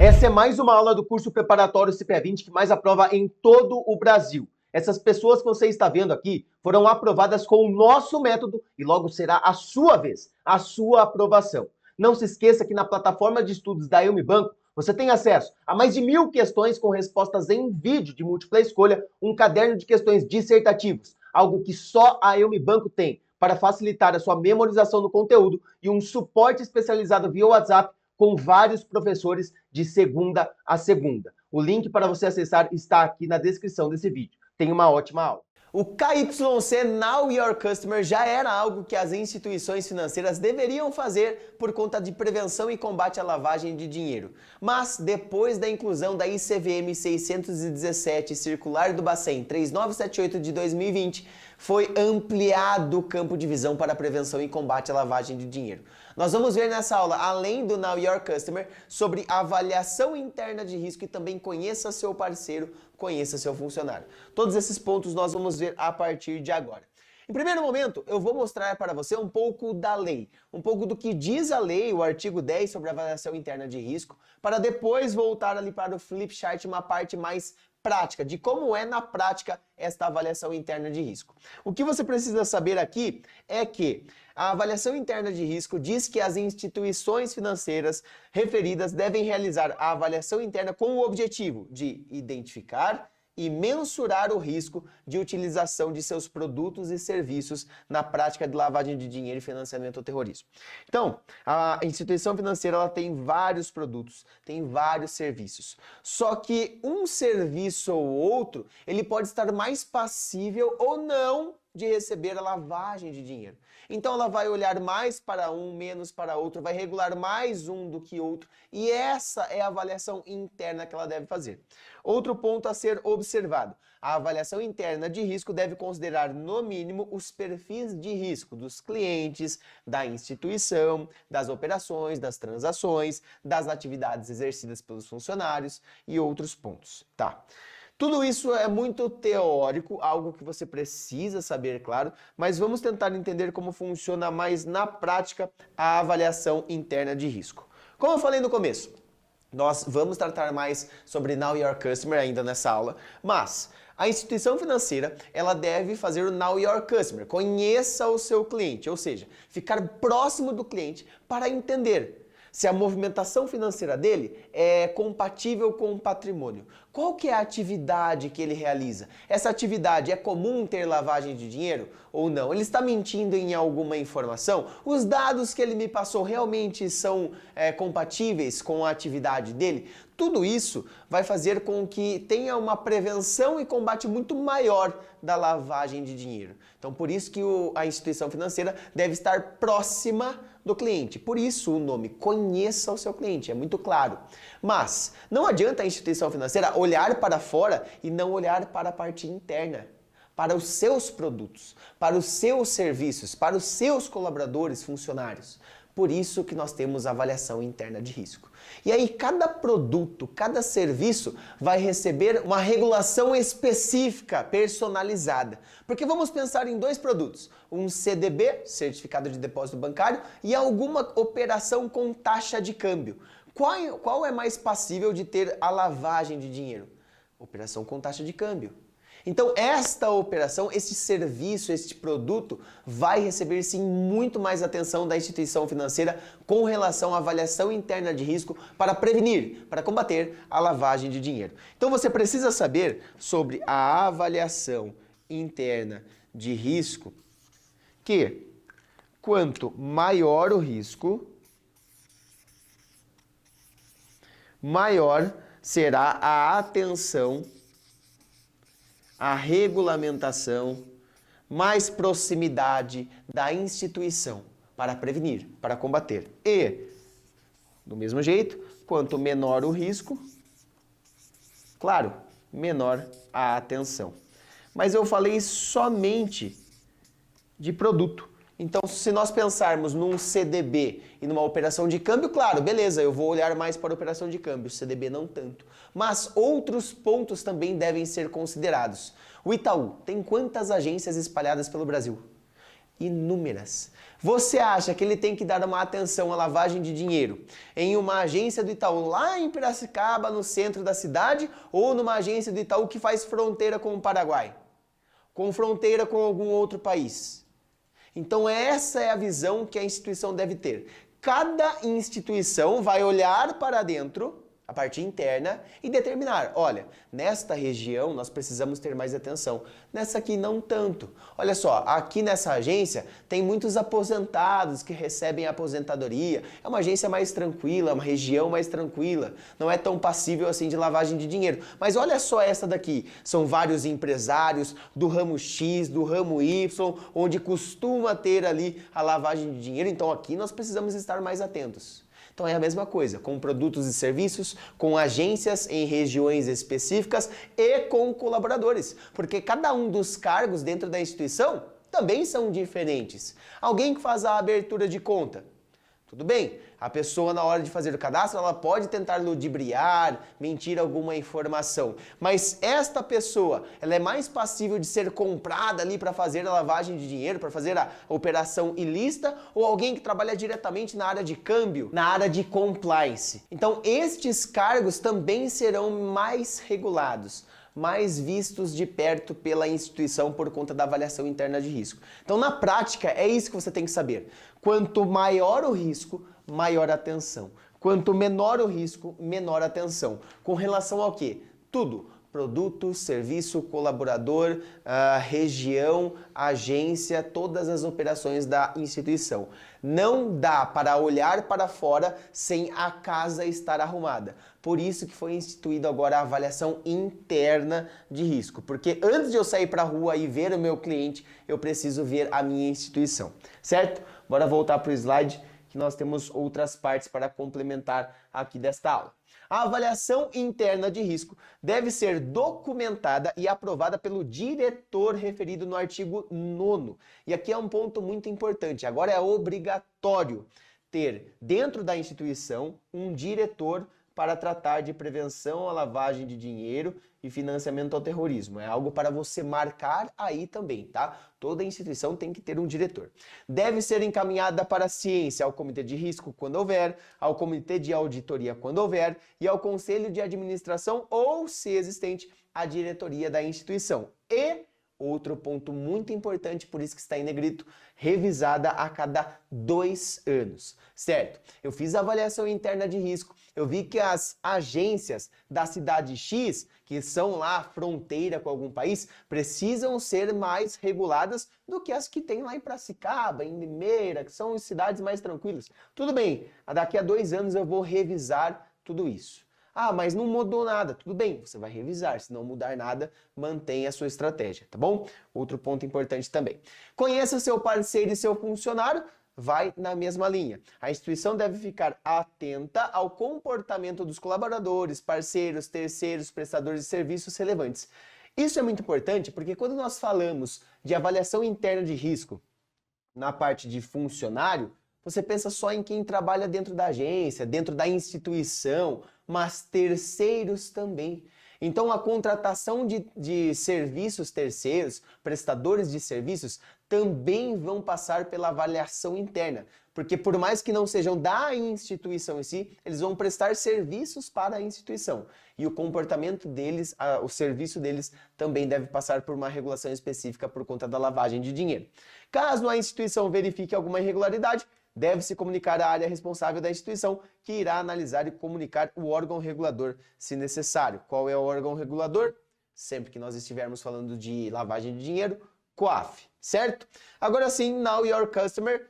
Essa é mais uma aula do curso preparatório CPA20 que mais aprova em todo o Brasil. Essas pessoas que você está vendo aqui foram aprovadas com o nosso método e logo será a sua vez, a sua aprovação. Não se esqueça que na plataforma de estudos da Banco você tem acesso a mais de 1000 questões com respostas em vídeo de múltipla escolha, um caderno de questões dissertativos, algo que só a Banco tem para facilitar a sua memorização do conteúdo e um suporte especializado via WhatsApp com vários professores de segunda a segunda. O link para você acessar está aqui na descrição desse vídeo. Tenha uma ótima aula. O KYC Know Your Customer já era algo que as instituições financeiras deveriam fazer por conta de prevenção e combate à lavagem de dinheiro. Mas, depois da inclusão da ICVM 617 Circular do Bacen 3978 de 2020, foi ampliado o campo de visão para prevenção e combate à lavagem de dinheiro. Nós vamos ver nessa aula, além do Know Your Customer, sobre avaliação interna de risco e também conheça seu parceiro, conheça seu funcionário. Todos esses pontos nós vamos ver a partir de agora. Em primeiro momento, eu vou mostrar para você um pouco da lei, um pouco do que diz a lei, o artigo 10 sobre avaliação interna de risco, para depois voltar ali para o flipchart, uma parte mais prática, de como é na prática esta avaliação interna de risco. O que você precisa saber aqui é que a avaliação interna de risco diz que as instituições financeiras referidas devem realizar a avaliação interna com o objetivo de identificar e mensurar o risco de utilização de seus produtos e serviços na prática de lavagem de dinheiro e financiamento ao terrorismo. Então, a instituição financeira ela tem vários produtos, tem vários serviços. Só que um serviço ou outro, ele pode estar mais passível ou não de receber a lavagem de dinheiro. Então ela vai olhar mais para um, menos para outro, vai regular mais um do que outro, e essa é a avaliação interna que ela deve fazer. Outro ponto a ser observado: a avaliação interna de risco deve considerar, no mínimo, os perfis de risco dos clientes, da instituição, das operações, das transações, das atividades exercidas pelos funcionários e outros pontos. Tá. Tudo isso é muito teórico, algo que você precisa saber, claro, mas vamos tentar entender como funciona mais na prática a avaliação interna de risco. Como eu falei no começo, nós vamos tratar mais sobre Know Your Customer ainda nessa aula, mas a instituição financeira ela deve fazer o Know Your Customer, conheça o seu cliente, ou seja, ficar próximo do cliente para entender se a movimentação financeira dele é compatível com o patrimônio. Qual que é a atividade que ele realiza? Essa atividade é comum ter lavagem de dinheiro ou não? Ele está mentindo em alguma informação? Os dados que ele me passou realmente são compatíveis com a atividade dele? Tudo isso vai fazer com que tenha uma prevenção e combate muito maior da lavagem de dinheiro. Então, por isso que a instituição financeira deve estar próxima do cliente. Por isso o nome, conheça o seu cliente, é muito claro. Mas não adianta a instituição financeira olhar para fora e não olhar para a parte interna, para os seus produtos, para os seus serviços, para os seus colaboradores, funcionários. Por isso que nós temos a avaliação interna de risco. E aí cada produto, cada serviço vai receber uma regulação específica, personalizada. Porque vamos pensar em dois produtos, um CDB, Certificado de Depósito Bancário, e alguma operação com taxa de câmbio. Qual é mais passível de ter a lavagem de dinheiro? Operação com taxa de câmbio. Então, esta operação, este serviço, este produto vai receber sim muito mais atenção da instituição financeira com relação à avaliação interna de risco para prevenir, para combater a lavagem de dinheiro. Então, você precisa saber sobre a avaliação interna de risco que quanto maior o risco, maior será a atenção, a regulamentação, mais proximidade da instituição para prevenir, para combater. E, do mesmo jeito, quanto menor o risco, claro, menor a atenção. Mas eu falei somente de produto. Então, se nós pensarmos num CDB e numa operação de câmbio, claro, beleza, eu vou olhar mais para a operação de câmbio, CDB não tanto. Mas outros pontos também devem ser considerados. O Itaú tem quantas agências espalhadas pelo Brasil? Inúmeras. Você acha que ele tem que dar uma atenção à lavagem de dinheiro em uma agência do Itaú lá em Piracicaba, no centro da cidade, ou numa agência do Itaú que faz fronteira com o Paraguai, com fronteira com algum outro país? Então essa é a visão que a instituição deve ter. Cada instituição vai olhar para dentro, a parte interna, e determinar, olha, nesta região nós precisamos ter mais atenção, nessa aqui não tanto. Olha só, aqui nessa agência tem muitos aposentados que recebem aposentadoria, é uma agência mais tranquila, uma região mais tranquila, não é tão passível assim de lavagem de dinheiro. Mas olha só essa daqui, são vários empresários do ramo X, do ramo Y, onde costuma ter ali a lavagem de dinheiro, então aqui nós precisamos estar mais atentos. Então é a mesma coisa, com produtos e serviços, com agências em regiões específicas e com colaboradores, porque cada um dos cargos dentro da instituição também são diferentes. Alguém que faz a abertura de conta, tudo bem, a pessoa na hora de fazer o cadastro, ela pode tentar ludibriar, mentir alguma informação, mas esta pessoa, ela é mais passível de ser comprada ali para fazer a lavagem de dinheiro, para fazer a operação ilícita, ou alguém que trabalha diretamente na área de câmbio, na área de compliance. Então estes cargos também serão mais regulados, mais vistos de perto pela instituição por conta da avaliação interna de risco. Então, na prática, é isso que você tem que saber. Quanto maior o risco, maior a atenção. Quanto menor o risco, menor a atenção. Com relação ao quê? Tudo. Produto, serviço, colaborador, região, agência, todas as operações da instituição. Não dá para olhar para fora sem a casa estar arrumada. Por isso que foi instituído agora a avaliação interna de risco. Porque antes de eu sair para a rua e ver o meu cliente, eu preciso ver a minha instituição. Certo? Bora voltar para o slide, que nós temos outras partes para complementar aqui desta aula. A avaliação interna de risco deve ser documentada e aprovada pelo diretor referido no artigo 9º. E aqui é um ponto muito importante. Agora é obrigatório ter dentro da instituição um diretor para tratar de prevenção à lavagem de dinheiro e financiamento ao terrorismo. É algo para você marcar aí também, tá? Toda instituição tem que ter um diretor. Deve ser encaminhada para a ciência, ao comitê de risco quando houver, ao comitê de auditoria quando houver e ao conselho de administração ou, se existente, à diretoria da instituição. E outro ponto muito importante, por isso que está em negrito, revisada a cada 2 anos, certo? Eu fiz a avaliação interna de risco, eu vi que as agências da cidade X, que são lá fronteira com algum país, precisam ser mais reguladas do que as que tem lá em Piracicaba, em Limeira, que são cidades mais tranquilas. Tudo bem, daqui a 2 anos eu vou revisar tudo isso. Ah, mas não mudou nada. Tudo bem, você vai revisar. Se não mudar nada, mantenha a sua estratégia, tá bom? Outro ponto importante também. Conheça seu parceiro e seu funcionário, vai na mesma linha. A instituição deve ficar atenta ao comportamento dos colaboradores, parceiros, terceiros, prestadores de serviços relevantes. Isso é muito importante porque quando nós falamos de avaliação interna de risco na parte de funcionário, você pensa só em quem trabalha dentro da agência, dentro da instituição, mas terceiros também. Então a contratação de serviços terceiros, prestadores de serviços, também vão passar pela avaliação interna. Porque por mais que não sejam da instituição em si, eles vão prestar serviços para a instituição. E o comportamento deles, o serviço deles também deve passar por uma regulação específica por conta da lavagem de dinheiro. Caso a instituição verifique alguma irregularidade, deve-se comunicar à área responsável da instituição, que irá analisar e comunicar o órgão regulador, se necessário. Qual é o órgão regulador? Sempre que nós estivermos falando de lavagem de dinheiro, COAF, certo? Agora sim, Know Your Customer,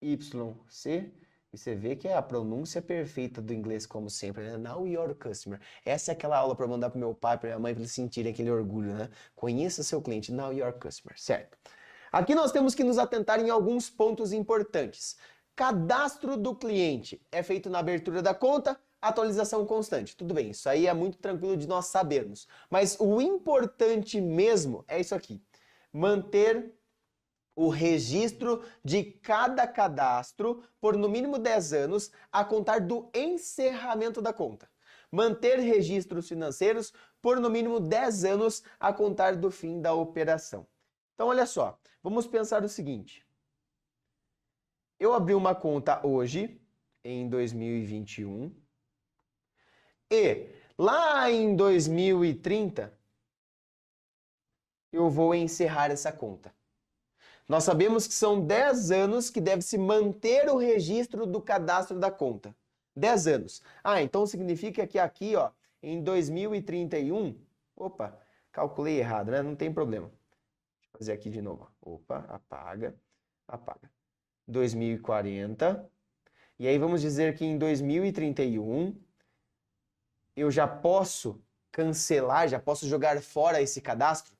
KYC, e você vê que é a pronúncia perfeita do inglês, como sempre, né? Know Your Customer. Essa é aquela aula para mandar para meu pai, para minha mãe, para eles sentirem aquele orgulho, né? Conheça seu cliente, Know Your Customer, certo? Aqui nós temos que nos atentar em alguns pontos importantes. Cadastro do cliente é feito na abertura da conta, atualização constante. Tudo bem, isso aí é muito tranquilo de nós sabermos. Mas o importante mesmo é isso aqui. Manter o registro de cada cadastro por no mínimo 10 anos a contar do encerramento da conta. Manter registros financeiros por no mínimo 10 anos a contar do fim da operação. Então, olha só, vamos pensar o seguinte. Eu abri uma conta hoje, em 2021, e lá em 2030, eu vou encerrar essa conta. Nós sabemos que são 10 anos que deve-se manter o registro do cadastro da conta. 10 anos. Ah, então significa que aqui, ó, em 2031... Opa, calculei errado, né? Não tem problema. Deixa eu fazer aqui de novo. Opa, apaga, apaga. 2040. E aí vamos dizer que em 2031 eu já posso cancelar, já posso jogar fora esse cadastro?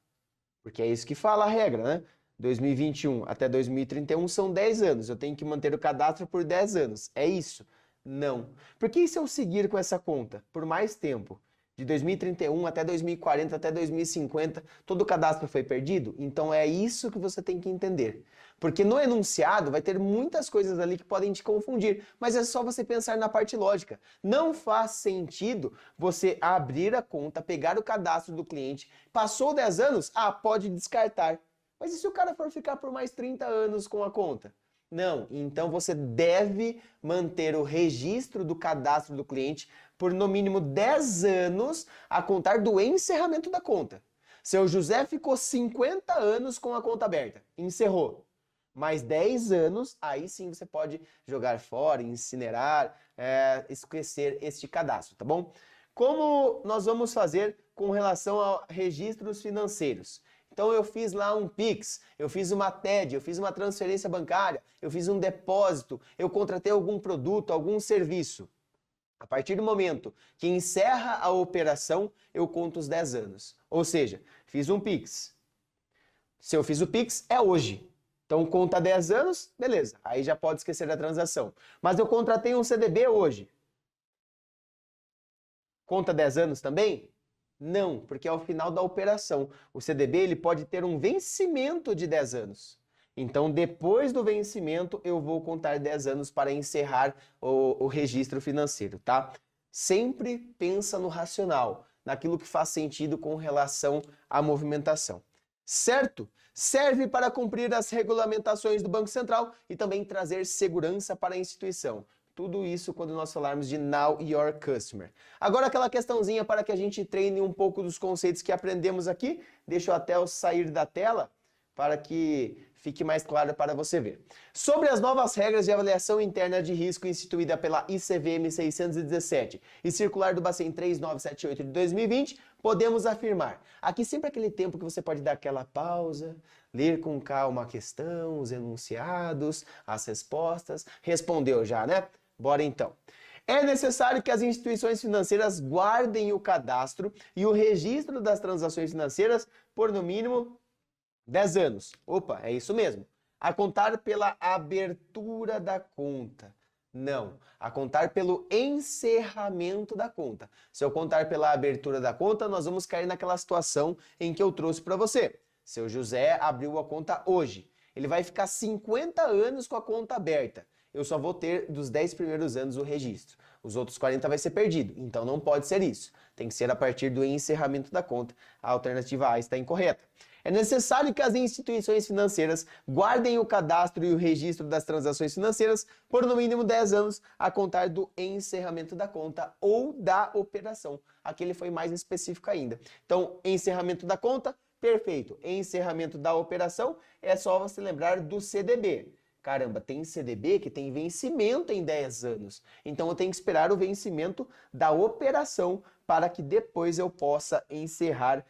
Porque é isso que fala a regra, né? 2021 até 2031 são 10 anos. Eu tenho que manter o cadastro por 10 anos. É isso? Não. Porque e se eu seguir com essa conta por mais tempo? De 2031 até 2040, até 2050, todo o cadastro foi perdido? Então é isso que você tem que entender. Porque no enunciado vai ter muitas coisas ali que podem te confundir, mas é só você pensar na parte lógica. Não faz sentido você abrir a conta, pegar o cadastro do cliente, passou 10 anos, pode descartar. Mas e se o cara for ficar por mais 30 anos com a conta? Não, então você deve manter o registro do cadastro do cliente por no mínimo 10 anos a contar do encerramento da conta. Seu José ficou 50 anos com a conta aberta, encerrou. Mais 10 anos, aí sim você pode jogar fora, incinerar, esquecer este cadastro, tá bom? Como nós vamos fazer com relação a registros financeiros? Então eu fiz lá um Pix, eu fiz uma TED, eu fiz uma transferência bancária, eu fiz um depósito, eu contratei algum produto, algum serviço. A partir do momento que encerra a operação, eu conto os 10 anos. Ou seja, fiz um Pix. Se eu fiz o Pix, é hoje. Então conta 10 anos, beleza. Aí já pode esquecer da transação. Mas eu contratei um CDB hoje. Conta 10 anos também? Não, porque é o final da operação. O CDB ele pode ter um vencimento de 10 anos. Então, depois do vencimento, eu vou contar 10 anos para encerrar o registro financeiro, tá? Sempre pensa no racional, naquilo que faz sentido com relação à movimentação. Certo? Serve para cumprir as regulamentações do Banco Central e também trazer segurança para a instituição. Tudo isso quando nós falarmos de Know Your Customer. Agora aquela questãozinha para que a gente treine um pouco dos conceitos que aprendemos aqui. Deixa eu até sair da tela para que fique mais claro para você ver. Sobre as novas regras de avaliação interna de risco instituída pela ICVM 617 e circular do Bacen 3978 de 2020, podemos afirmar. Aqui sempre aquele tempo que você pode dar aquela pausa, ler com calma a questão, os enunciados, as respostas. Respondeu já, né? Bora então. É necessário que as instituições financeiras guardem o cadastro e o registro das transações financeiras por no mínimo 10 anos. Opa, é isso mesmo. A contar pela abertura da conta. Não, a contar pelo encerramento da conta. Se eu contar pela abertura da conta, nós vamos cair naquela situação em que eu trouxe para você. Seu José abriu a conta hoje. Ele vai ficar 50 anos com a conta aberta. Eu só vou ter dos 10 primeiros anos o registro. Os outros 40 vai ser perdido. Então não pode ser isso. Tem que ser a partir do encerramento da conta. A alternativa A está incorreta. É necessário que as instituições financeiras guardem o cadastro e o registro das transações financeiras por no mínimo 10 anos a contar do encerramento da conta ou da operação. Aqui ele foi mais específico ainda. Então, encerramento da conta, perfeito. Encerramento da operação, é só você lembrar do CDB. Caramba, tem CDB que tem vencimento em 10 anos. Então eu tenho que esperar o vencimento da operação para que depois eu possa encerrar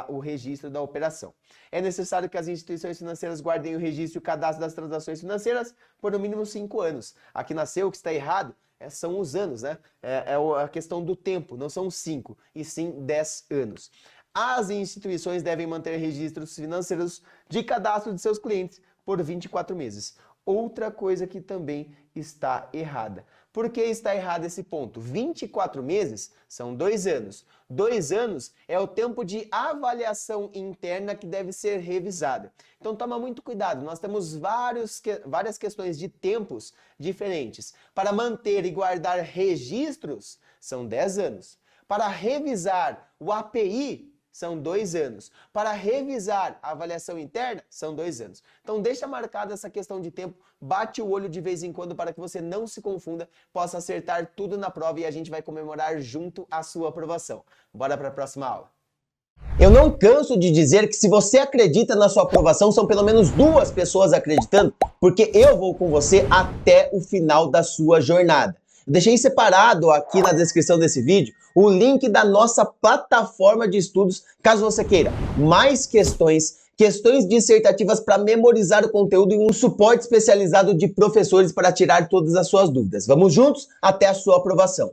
o registro da operação. É necessário que as instituições financeiras guardem o registro e o cadastro das transações financeiras por no mínimo 5 anos. Aqui nasceu, o que está errado são os anos, né? É a questão do tempo, não são 5, e sim 10 anos. As instituições devem manter registros financeiros de cadastro de seus clientes por 24 meses. Outra coisa que também está errada. Por que está errado esse ponto? 24 meses são 2 anos. 2 anos é o tempo de avaliação interna que deve ser revisada. Então toma muito cuidado, nós temos várias questões de tempos diferentes. Para manter e guardar registros, são 10 anos. Para revisar o API, são 2 anos. Para revisar a avaliação interna, são 2 anos. Então deixa marcada essa questão de tempo, bate o olho de vez em quando para que você não se confunda, possa acertar tudo na prova e a gente vai comemorar junto a sua aprovação. Bora para a próxima aula. Eu não canso de dizer que se você acredita na sua aprovação, são pelo menos 2 pessoas acreditando, porque eu vou com você até o final da sua jornada. Eu deixei separado aqui na descrição desse vídeo o link da nossa plataforma de estudos, caso você queira mais questões dissertativas para memorizar o conteúdo e um suporte especializado de professores para tirar todas as suas dúvidas. Vamos juntos até a sua aprovação.